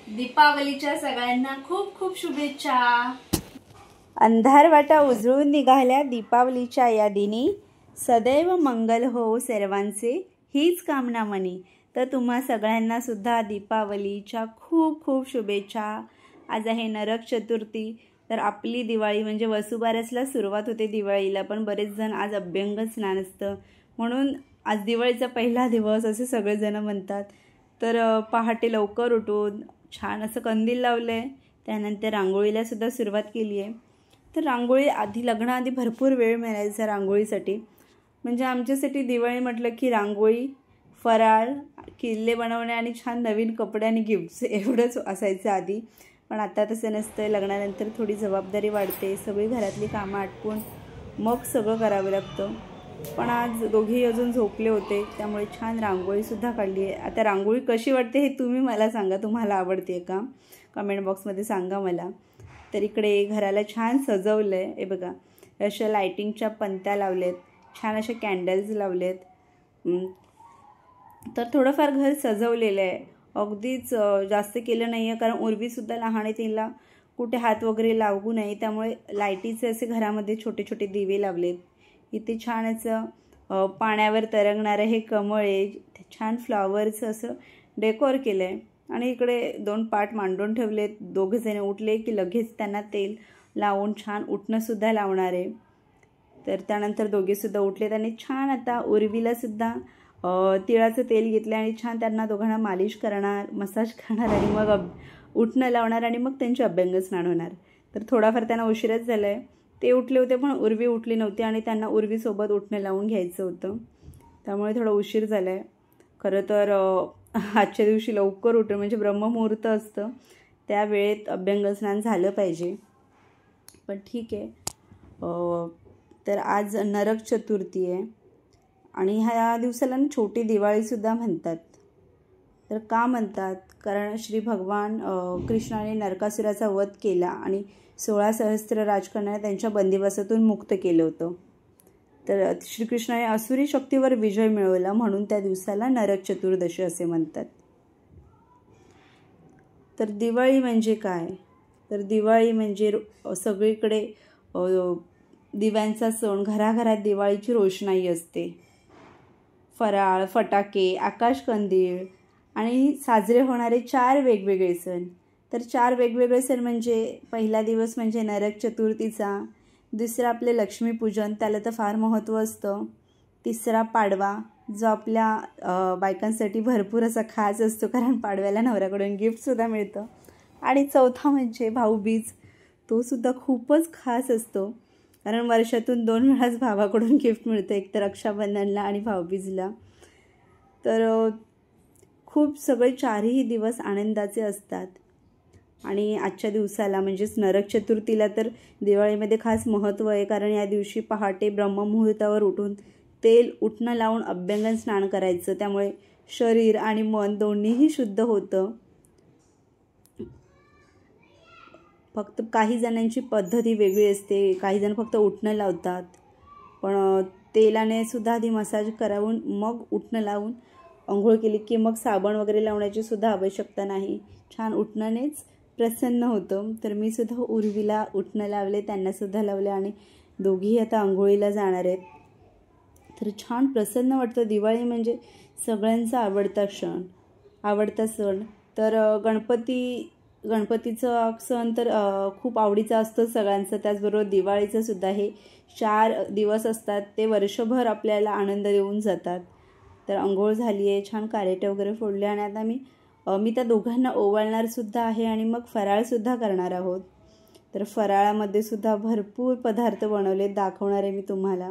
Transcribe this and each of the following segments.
दीपावलीच्या सगळ्यांना खूप खूप शुभेच्छा। अंधारवाटा उजळून निघाल्या दीपावलीच्या या दिनी, सदैव मंगल हो सर्वांचे हीच कामना मनी। तर तुम्हा सगळ्यांना सुद्धा दीपावलीच्या खूप खूप शुभेच्छा। आज आहे नरक चतुर्थी, तर आपली दिवाळी म्हणजे वसुबारसला सुरुवात होते दिवाळीला, पण बरेच जण आज अभ्यंग स्नान असतं म्हणून आज दिवाळीचा पहिला दिवस असे सगळेजण म्हणतात। तर पहाटे लवकर उठून छान असं कंदील लावले, त्यानंतर रांगोळीला सुद्धा सुरुवात केली आहे। तर रांगोळी आधी लग्नाआधी भरपूर वेळ मिळायचा रांगोळीसाठी, म्हणजे आमच्यासाठी दिवाळी म्हटलं की रांगोळी, फराळ, किल्ले बनवणे आणि छान नवीन कपडे आणि गिफ्ट्स एवढंच असायचं आधी। पण आता तसं नसतं, लग्नानंतर थोडी जबाबदारी वाढते, सगळी घरातली कामं आटपून मग सगळं करावं लागतं। पण आज दोघेही अजून झोपले होते, त्यामुळे छान रांगोळीसुद्धा काढली आहे। आता रांगोळी कशी वाटते हे तुम्ही मला सांगा, तुम्हाला आवडते का कमेंट बॉक्समध्ये सांगा मला। तर इकडे घराला छान सजवलं आहे, हे बघा अशा लायटिंगच्या पंत्या लावलेत, छान अशा कॅन्डल्स लावलेत। तर थोडंफार घर सजवलेलं आहे, अगदीच जास्त केलं नाही आहे, कारण उर्वीसुद्धा लहान आहे, तिला कुठे हात वगैरे लागू नये, त्यामुळे लाईटीचे असे घरामध्ये छोटे छोटे दिवे लावलेत। इथे छान असं पाण्यावर तरंगणारं हे कमळ आहे, छान फ्लॉवरचं असं डेकोर केलं आहे। आणि इकडे 2 पाट मांडून ठेवलेत, दोघंजण उठले की लगेच त्यांना तेल लावून छान उठणंसुद्धा लावणार आहे। तर त्यानंतर दोघेसुद्धा उठलेत आणि छान आता उर्वीलासुद्धा तिळाचं तेल घेतलं आणि छान त्यांना दोघांना मालिश करणार, मसाज करणार आणि मग उठणं लावणार आणि मग त्यांचे अभ्यंग स्नान होणार। तर थोडाफार त्यांना उशीरच झाला आहे, ते उठले होते पण उर्वी उठली नव्हती आणि त्यांना उर्वीसोबत उठणं लावून घ्यायचं होतं, त्यामुळे थोडा उशीर झाला आहे। खरं तर आजच्या दिवशी लवकर उठणं म्हणजे ब्रह्ममुहूर्त असतं, त्या वेळेत अभ्यंग स्नान झालं पाहिजे, पण ठीक आहे। तर आज नरक चतुर्थी आहे आणि ह्या दिवसाला छोटी दिवाळीसुद्धा म्हणतात। तर का म्हणतात, कारण श्री भगवान कृष्णाने नरकासुराचा वध केला आणि 16 सहस्त्र राजकन्यांना त्यांच्या बंदिवासातून मुक्त केलं होतं। तर श्रीकृष्णाने असुरी शक्तीवर विजय मिळवला म्हणून त्या दिवसाला नरक चतुर्दशी असे म्हणतात। तर दिवाळी म्हणजे काय, तर दिवाळी म्हणजे सगळीकडे दिव्यांचा सण, घराघरात दिवाळीची रोषणाई असते। फराळ, फटाके, आकाशकंदील आणि साजरे होणारे 4 वेगवेगळे सण। तर 4 वेगवेगळे सण म्हणजे पहिला दिवस म्हणजे नरक चतुर्थीचा, दुसरा आपले लक्ष्मीपूजन, त्याला तर फार महत्त्व असतं, तिसरा पाडवा जो आपल्या बायकांसाठी भरपूर असा खास असतो, कारण पाडव्याला नवऱ्याकडून गिफ्टसुद्धा मिळतं, आणि चौथा म्हणजे भाऊबीज, तो सुद्धा खूपच खास असतो, कारण वर्षातून 2 वेळाच भावाकडून गिफ्ट मिळतं, एक तर रक्षाबंधनला आणि भाऊबीजला। तर खूप सगळे 4ही दिवस आनंदाचे असतात। आणि आजच्या दिवसाला म्हणजेच नरक चतुर्थीला तर दिवाळीमध्ये खास महत्त्व आहे, कारण या दिवशी पहाटे ब्रह्ममुहूर्तावर उठून तेल उठणं लावून अभ्यंगन स्नान करायचं, त्यामुळे शरीर आणि मन दोन्हीही शुद्ध होतं। फक्त काही जणांची पद्धती वेगळी असते, काही जण फक्त उठणं लावतात, पण तेलाने सुद्धा आधी मसाज करावून मग उठणं लावून अंघोळ केली की मग साबण वगैरे लावण्याची सुद्धा आवश्यकता नाही, छान उठण्यानेच प्रसन्न होतं। तर मी सुद्धा उर्वीला उठणं लावले, त्यांनासुद्धा लावले आणि दोघीही आता अंघोळीला जाणार आहेत। तर छान प्रसन्न वाटतं। दिवाळी म्हणजे सगळ्यांचा आवडता सण। तर गणपतीचा सण तर खूप आवडीचा असतो सगळ्यांचा, त्याचबरोबर दिवाळीचं सुद्धा हे 4 दिवस असतात, ते वर्षभर आपल्याला आनंद देऊन जातात। तर अंघोळ झाली आहे, छान कारेटे वगैरे फोडले आणि आता मी त्या दोघांना ओवाळणार सुद्धा आहे आणि मग फराळसुद्धा करणार आहोत। तर फराळामध्ये सुद्धा भरपूर पदार्थ बनवले, दाखवणार आहे मी तुम्हाला।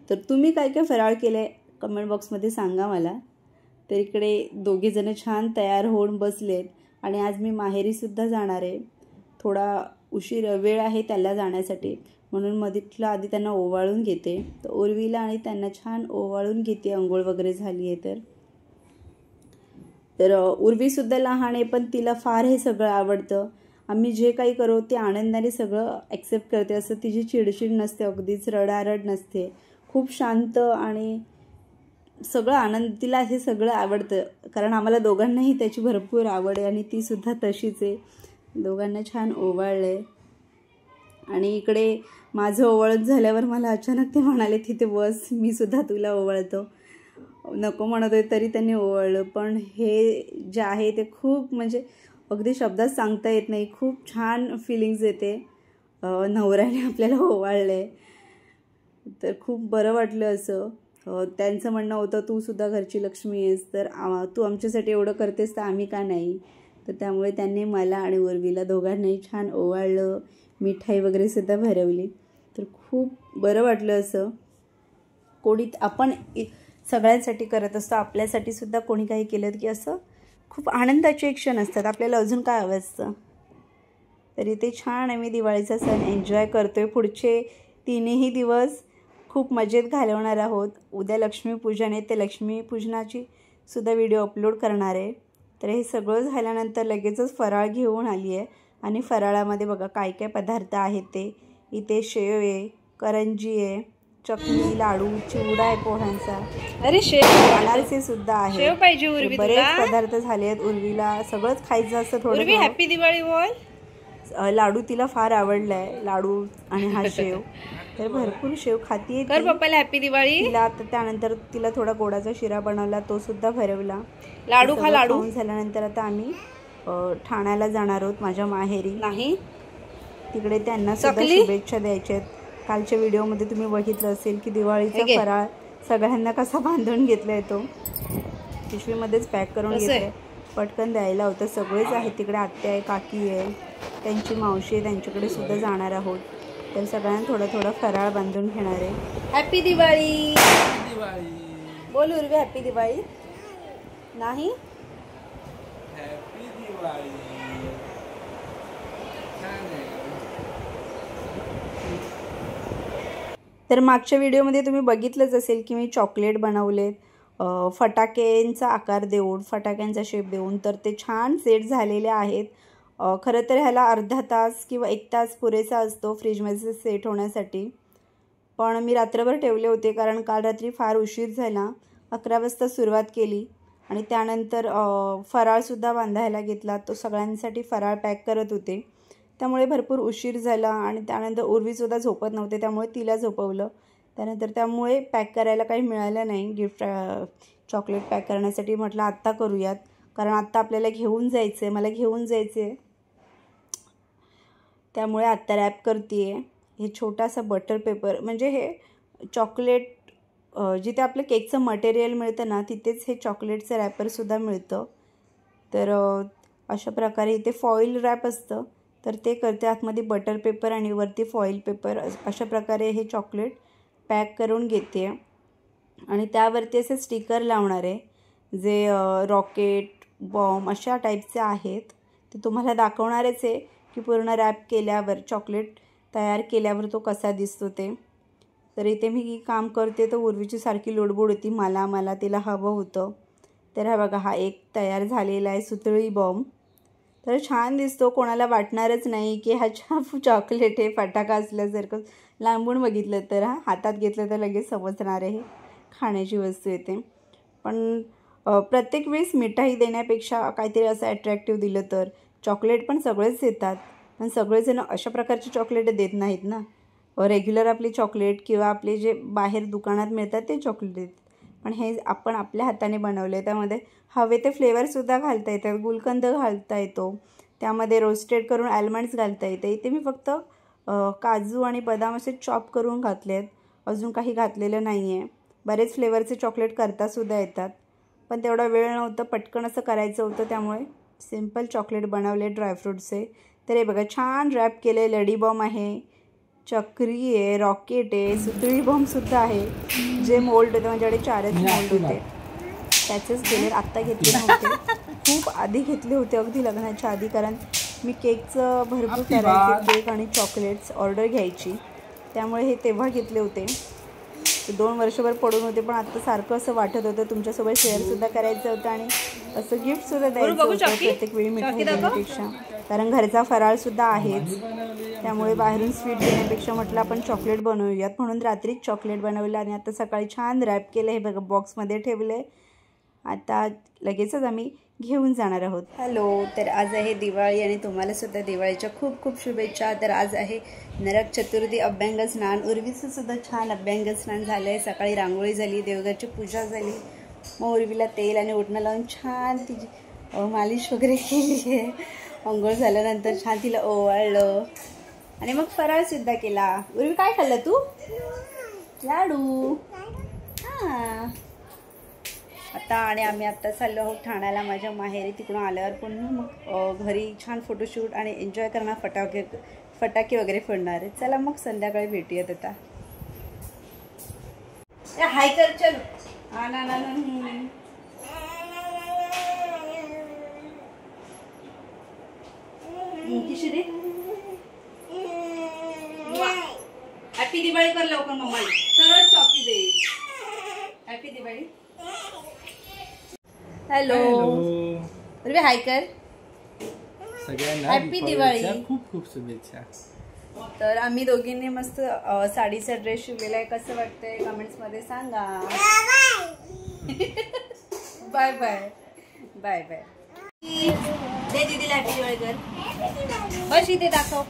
तर तुम्ही काय काय फराळ केलं आहे कमेंट बॉक्समध्ये सांगा मला। तर इकडे दोघेजण छान तयार होऊन बसलेत आणि आज मी माहेरीसुद्धा जाणार आहे, थोडा वेळ आहे त्याला जाण्यासाठी, म्हणून मधीतला आधी त्यांना ओवाळून घेते। तर उर्वीला आणि त्यांना छान ओवाळून घेते, अंघोळ वगैरे झाली आहे तर उर्वीसुद्धा लहान आहे, पण तिला फार हे सगळं आवडतं। आम्ही जे काही करू ते आनंदाने सगळं ॲक्सेप्ट करते, असं तिची चिडचिड नसते, अगदीच रडारड नसते, खूप शांत आणि सगळं आनंद, तिला हे सगळं आवडतं कारण आम्हाला दोघांनाही त्याची भरपूर आवड आहे आणि ती सुद्धा तशीच आहे. दोघांना छान ओवाळलं आहे. आणि इकडे माझं ओवाळत झाल्यावर मला अचानक ते म्हणाले तिथे बस, मी सुद्धा तुला ओवाळतो. नको म्हणत आहे तरी त्यांनी ओवाळलं. पण हे जे आहे ते खूप म्हणजे अगदी शब्दात सांगता येत नाही. खूप छान फिलिंग्स येते. नवऱ्याने आपल्याला ओवाळलं आहे तर खूप बरं वाटलं. असं त्यांचं म्हणणं होतं तू सुद्धा घरची लक्ष्मी आहेस, तर तू आमच्यासाठी एवढं करतेस तर आम्ही का नाही. तर त्यामुळे त्यांनी मला आणि उर्वीला दोघांनाही छान ओवाळलं. मिठाई वगैरे सुद्धा भरवली. तर खूप बरं वाटलं. असं कोणी आपण सगळ्यांसाठी करत असतो, आपल्यासाठी सुद्धा कोणी काही केलं की असं खूप आनंदाचे क्षण असतात. आपल्याला अजून काय हवं असतं. तरी ते छान आम्ही दिवाळीचा सण एन्जॉय करतोय. पुढचे 3ही दिवस खूप मजेत घालवणार आहोत. उद्या लक्ष्मीपूजन आहे, ते लक्ष्मीपूजनाची सुद्धा व्हिडिओ अपलोड करणार आहे. तर हे सगळं झाल्यानंतर लगेचच फराळ घेऊन आली आहे. आणि फराळामध्ये बघा काय काय पदार्थ आहेत ते. इथे शेव आहे, करंजी आहे, चकली, लाडू, चिवडा आहे पोह्यांचा. अरे शेव, अनारसे सुद्धा आहे. शेव पाहिजे उर्वी, बरेच पदार्थ झाले आहेत. उर्वीला सगळंच खायचं असतं थोडं. हॅपी दिवाळी बोल. लाडू तिला फार आवडला आहे, लाडू आणि हा शेव. तर भरपूर शेव खाती. कर पप्पाला हॅपी दिवाळी. तिला त्यानंतर तिला थोडा गोडाचा शिरा बनवला, तो सुद्धा भरवला. लाडू खा. लाडू खाऊन झाल्यानंतर आता आम्ही ठाण्याला जाणार आहोत माझ्या माहेरी. नाही तिकडे त्यांना सुद्धा शुभेच्छा द्यायच्या आहेत. कालच्या व्हिडिओमध्ये तुम्ही बघितलं असेल की दिवाळीचा फराळ सगळ्यांना कसा बांधून घेतलाय, तो पिशवीमध्येच पॅक करून घेतलाय. पटकन द्यायला होतं. सगळेच आहेत तिकडे. आत्या आहे, काकी आहे, त्यांची मावशी आहे, त्यांच्याकडे सुद्धा जाणार आहोत. तर सगळ्यांना थोडं थोडं फराळ बांधून घेणार आहे. हॅपी दिवाळी बोल उर्वी. हॅपी दिवाळी. नाही तर मागच्या व्हिडिओमध्ये तुम्ही बघितलंच असेल की मी चॉकलेट बनवलेत फटाक्यांचा आकार देऊन, फटाक्यांचा शेप देऊन. तर ते छान सेट झालेले आहेत. खरं तर ह्याला अर्धा तास किंवा 1 तास पुरेसा असतो फ्रीजमध्ये सेट होण्यासाठी. पण मी रात्रभर ठेवले होते कारण काल रात्री फार उशीर झाला. 11 वाजता सुरुवात केली आणि त्यानंतर फराळसुद्धा बांधायला घेतला. तो सगळ्यांसाठी फराळ पॅक करत होते, त्यामुळे भरपूर उशीर झाला. आणि त्यानंतर उर्वीसुद्धा झोपत नव्हते, त्यामुळे तिला झोपवलं. त्यामुळे पॅक करायला काही मिळालं नाही. गिफ्ट चॉकलेट पॅक करण्यासाठी म्हटलं आत्ता करूयात, कारण आत्ता आपल्याला घेऊन जायचं आहे, मला घेऊन जायचं आहे. त्यामुळे आत्ता रॅप करते आहे. हे छोटासा बटर पेपर, म्हणजे हे चॉकलेट जिथे आपलं केकचं मटेरियल मिळतं ना, तिथेच हे चॉकलेटचं रॅपरसुद्धा मिळतं. तर अशा प्रकारे इथे फॉईल रॅप असतं, तर ते करते. आतमध्ये बटर पेपर आणि वरती फॉईल पेपर, अशा प्रकारे हे चॉकलेट पॅक करून घेते. आणि त्यावरती असे स्टिकर लावणार आहे जे रॉकेट, बॉम्ब अशा टाईपचे आहेत. ते तुम्हाला दाखवणारच आहे की पूर्ण रॅप केल्यावर, चॉकलेट तयार केल्यावर तो कसा दिसतो ते. तर इथे मी काम करते तर उर्वीची सारखी लोडबोड होती, मला तिला हवं होतं. तर हा बघा, हा एक तयार झालेला आहे सुतळी बॉम्ब. तर छान दिसतो, कोणाला वाटणारच नाही की हा चॉकलेट आहे, फटाका असल्यासारखं. लांबून बघितलं तर, हातात घेतलं तर लगेच समजणार आहे खाण्याची वस्तू येते. पण प्रत्येक वेळेस मिठाई देण्यापेक्षा काहीतरी असं ॲट्रॅक्टिव्ह दिलं तर. चॉकलेट पण सगळेच देतात, पण सगळेजण अशा प्रकारचे चॉकलेट देत नाहीत ना. रेग्युलर आपले चॉकलेट किंवा आपले जे बाहेर दुकानात मिळतात ते चॉकलेट देतात. पण हे आपण आपल्या हाताने बनवले, त्यामध्ये हवे ते फ्लेवरसुद्धा घालता येतात. गुलकंद घालता येतो, त्यामध्ये रोस्टेड करून आल्मंड्स घालता येते. इथे मी फक्त काजू आणि बदाम असे चॉप करून घातले आहेत, अजून काही घातलेलं नाही आहे. बरेच फ्लेवरचे चॉकलेट करतासुद्धा येतात, पण तेवढा वेळ नव्हतं, पटकन असं करायचं होतं, त्यामुळे सिम्पल चॉकलेट बनवले ड्रायफ्रूटचे. तर हे बघा छान रॅप केले. लडी बॉम्ब आहे, चक्री आहे, रॉकेट आहे, सुतळी बॉम्बसुद्धा आहे. जे मोल्ड होते, माझ्याकडे 4च मोल्ड होते, त्याचेच केले. आत्ता घेतले नव्हते, खूप आधी घेतले होते, अगदी लग्नाच्या आधी. कारण मी केकचं भरपूर करायचे, केक आणि चॉकलेट्स ऑर्डर घ्यायची, त्यामुळे हे तेव्हा घेतले होते. 2 वर्षभर पडून होते, पण आता सारखं असं वाटत होतं तुमच्यासोबत शेअरसुद्धा करायचं होतं आणि असं गिफ्टसुद्धा द्यायचं होतं प्रत्येक वेळी मिठाई देण्यापेक्षा, कारण घरचा फराळसुद्धा आहेच. त्यामुळे बाहेरून स्वीट देण्यापेक्षा म्हटलं आपण चॉकलेट बनवूयात, म्हणून रात्रीच चॉकलेट बनवलं आणि आता सकाळी छान रॅप केलं. हे बघा बॉक्समध्ये ठेवले. आता लगेचच आम्ही घेऊन जाणार आहोत. हॅलो, तर आज आहे दिवाळी आणि तुम्हाला सुद्धा दिवाळीच्या खूप खूप शुभेच्छा. तर आज आहे नरक चतुर्थी, अभ्यंग स्नान. उर्वीचं सुद्धा छान अभ्यंग स्नान झालं आहे. सकाळी रांगोळी झाली, देवघरची पूजा झाली. मग उर्वीला तेल आणि उटणं लावून छान तिची मालिश वगैरे केली आहे. अंघोळ झाल्यानंतर छान तिला ओवाळलं आणि मग फराळसुद्धा केला. उर्वी काय खाल्लं तू? लाडू. हां. आम्ही आता चाललो आहोत ठाण्याला, माझ्या माहेरी. तिकडून आल्यावर पुन्हा मग घरी छान फोटोशूट आणि एन्जॉय करणार, फटाके वगैरे फोडणार. चला मग संध्याकाळी भेटूयात. आता हाय कर, चल. किशोरी हॅपी दिवाळी कर लवकर. मम्मा सरळ चॉकी दे. हॅपी दिवाळी. हॅलो, उर्वी हाय कर. सगळ्यांना हॅपी दिवाळी. खूप खूप शुभेच्छा. तर आम्ही दोघींनी मस्त साडीचा ड्रेस शिवलेला आहे. कसं वाटतंय कमेंट्समध्ये सांगा. Bye bye bye bye. दे दीदीला हॅपी दिवाळी कर. बस इथे दाखव.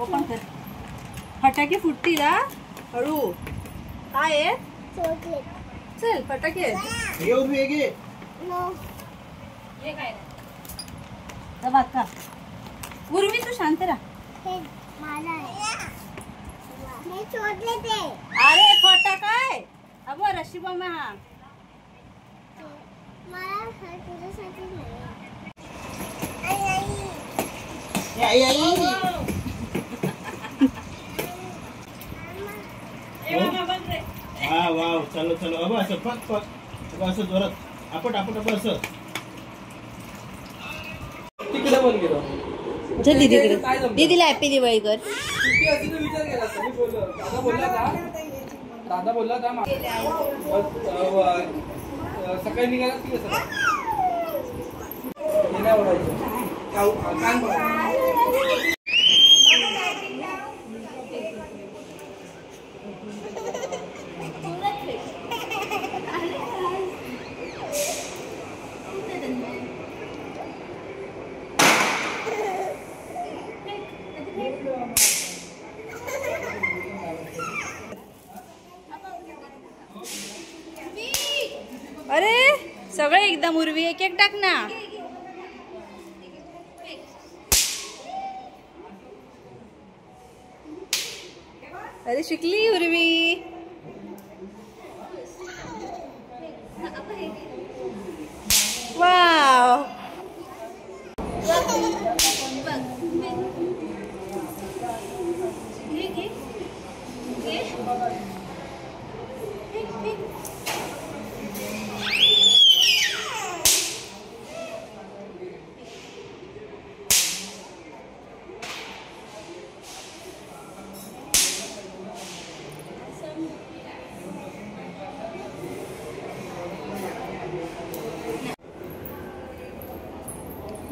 ओपन कर. फटाके फुटतील हा हळू. काय आहे? चल फटाके. उर्वी तू शांत राहा. अरे फटाका आहे. अब रशी बॉम्ब हा. हा वाव. चलो चलो. अब असं पक पक असं जोरात आपट आपट अब असं. तिकडे बोल गेलो. चल दीदीकडे. दीदीला हॅपी दिवाळी कर. दादा बोलला था सकाळी निघाला की कसं अरे सगळे एकदम. उर्वी एक एक टाक ना. अरे शिकली उर्वी. वाव.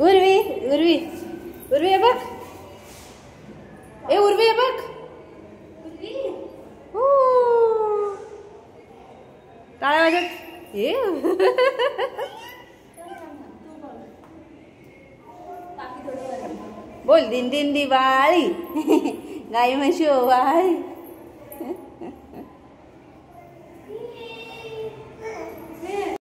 उर्वी उर्वी उर्वी हे बघ. ए उर्वी हे बघ. टाळ्या वाजत. ए बोल. दिन दिन दिवाळी गाई म्हशी ओवाळी.